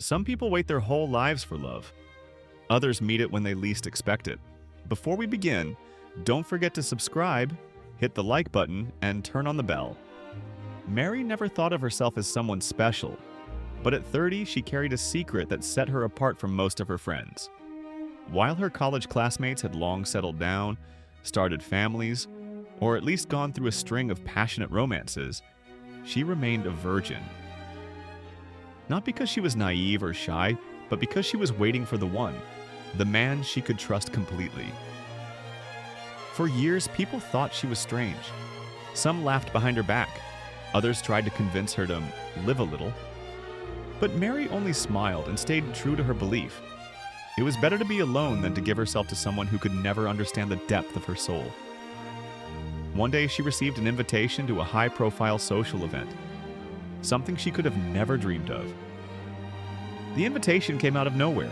Some people wait their whole lives for love. Others meet it when they least expect it. Before we begin, don't forget to subscribe, hit the like button, and turn on the bell. Mary never thought of herself as someone special, but at 30, she carried a secret that set her apart from most of her friends. While her college classmates had long settled down, started families, or at least gone through a string of passionate romances, she remained a virgin. Not because she was naive or shy, but because she was waiting for the one, the man she could trust completely. For years, people thought she was strange. Some laughed behind her back. Others tried to convince her to live a little. But Mary only smiled and stayed true to her belief. It was better to be alone than to give herself to someone who could never understand the depth of her soul. One day, she received an invitation to a high-profile social event, something she could have never dreamed of. The invitation came out of nowhere,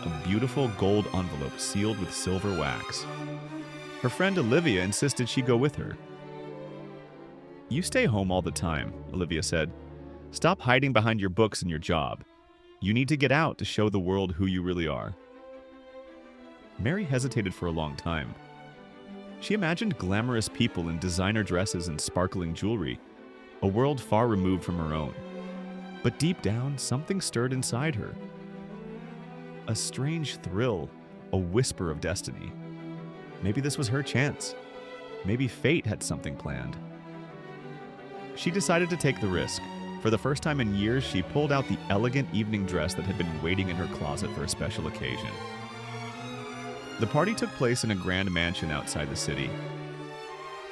a beautiful gold envelope sealed with silver wax. Her friend Olivia insisted she go with her. "You stay home all the time," Olivia said. "Stop hiding behind your books and your job. You need to get out to show the world who you really are." Mary hesitated for a long time. She imagined glamorous people in designer dresses and sparkling jewelry, a world far removed from her own. But deep down, something stirred inside her. A strange thrill, a whisper of destiny. Maybe this was her chance. Maybe fate had something planned. She decided to take the risk. For the first time in years, she pulled out the elegant evening dress that had been waiting in her closet for a special occasion. The party took place in a grand mansion outside the city.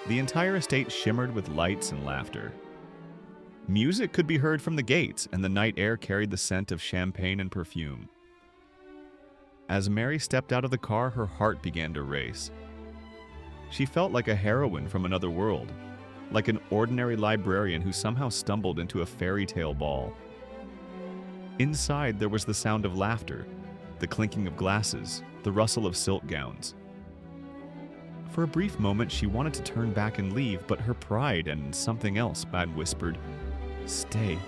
The entire estate shimmered with lights and laughter. Music could be heard from the gates, and the night air carried the scent of champagne and perfume. As Mary stepped out of the car, her heart began to race. She felt like a heroine from another world, like an ordinary librarian who somehow stumbled into a fairy tale ball. Inside, there was the sound of laughter, the clinking of glasses, the rustle of silk gowns. For a brief moment, she wanted to turn back and leave, but her pride and something else had whispered, "Stay."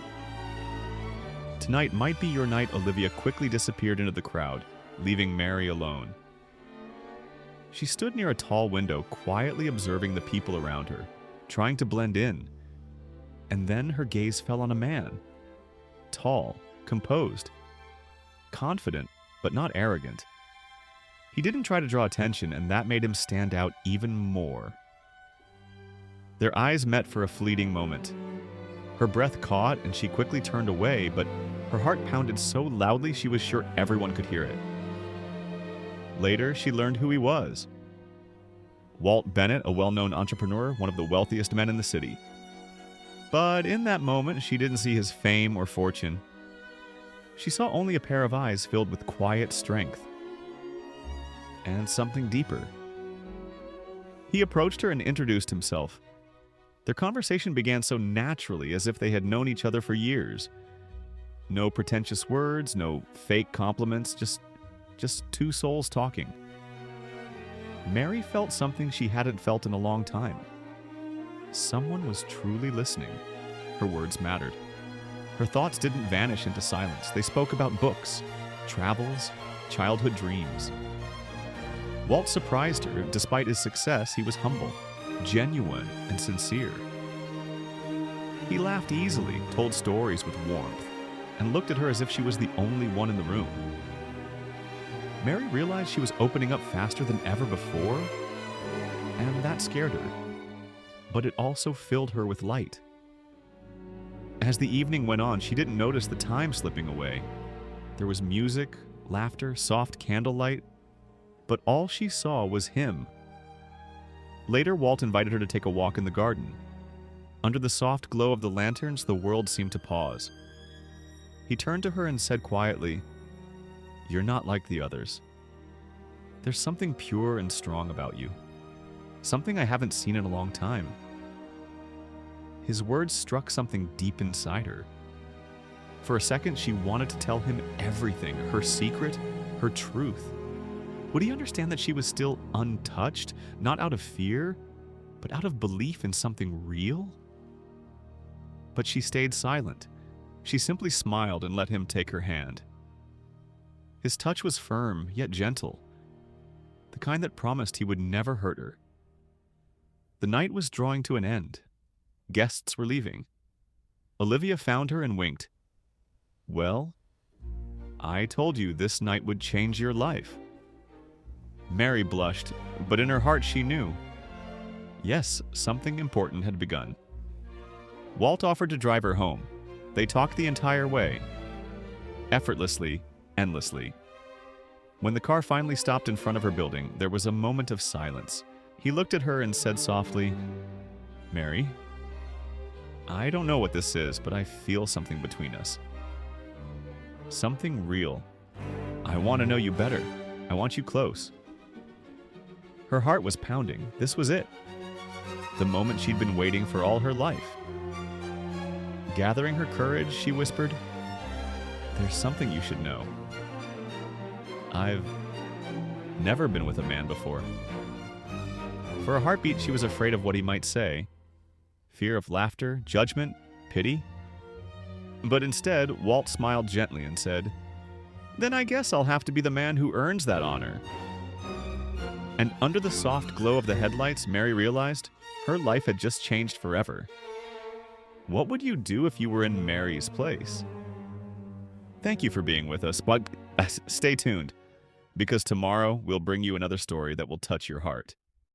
Tonight might be your night. Olivia quickly disappeared into the crowd, leaving Mary alone. She stood near a tall window, quietly observing the people around her, trying to blend in. And then her gaze fell on a man. Tall, composed, confident, but not arrogant. He didn't try to draw attention, and that made him stand out even more. Their eyes met for a fleeting moment. Her breath caught, and she quickly turned away, but her heart pounded so loudly she was sure everyone could hear it. Later, she learned who he was. Walt Bennett, a well-known entrepreneur, one of the wealthiest men in the city. But in that moment, she didn't see his fame or fortune. She saw only a pair of eyes filled with quiet strength. And something deeper. He approached her and introduced himself. Their conversation began so naturally, as if they had known each other for years. No pretentious words, no fake compliments, just two souls talking. Mary felt something she hadn't felt in a long time. Someone was truly listening. Her words mattered. Her thoughts didn't vanish into silence. They spoke about books, travels, childhood dreams. Walt surprised her. Despite his success, he was humble, genuine, and sincere. He laughed easily, told stories with warmth, and looked at her as if she was the only one in the room. Mary realized she was opening up faster than ever before, and that scared her. But it also filled her with light. As the evening went on, she didn't notice the time slipping away. There was music, laughter, soft candlelight, but all she saw was him. Later, Walt invited her to take a walk in the garden. Under the soft glow of the lanterns, the world seemed to pause. He turned to her and said quietly, "You're not like the others. There's something pure and strong about you. Something I haven't seen in a long time." His words struck something deep inside her. For a second, she wanted to tell him everything, her secret, her truth. Would he understand that she was still untouched, not out of fear, but out of belief in something real? But she stayed silent, She simply smiled and let him take her hand. His touch was firm yet gentle, the kind that promised he would never hurt her. The night was drawing to an end. Guests were leaving. Olivia found her and winked. "Well, I told you this night would change your life." Mary blushed, but in her heart she knew. Yes, something important had begun. Walt offered to drive her home. They talked the entire way. Effortlessly, endlessly. When the car finally stopped in front of her building, there was a moment of silence. He looked at her and said softly, "Mary, I don't know what this is, but I feel something between us. Something real. I want to know you better. I want you close." Her heart was pounding. This was it. The moment she'd been waiting for all her life. Gathering her courage, she whispered, "There's something you should know. I've never been with a man before." For a heartbeat, she was afraid of what he might say. Fear of laughter, judgment, pity. But instead, Walt smiled gently and said, "Then I guess I'll have to be the man who earns that honor." And under the soft glow of the headlights, Mary realized her life had just changed forever. What would you do if you were in Mary's place? Thank you for being with us, but stay tuned, because tomorrow we'll bring you another story that will touch your heart.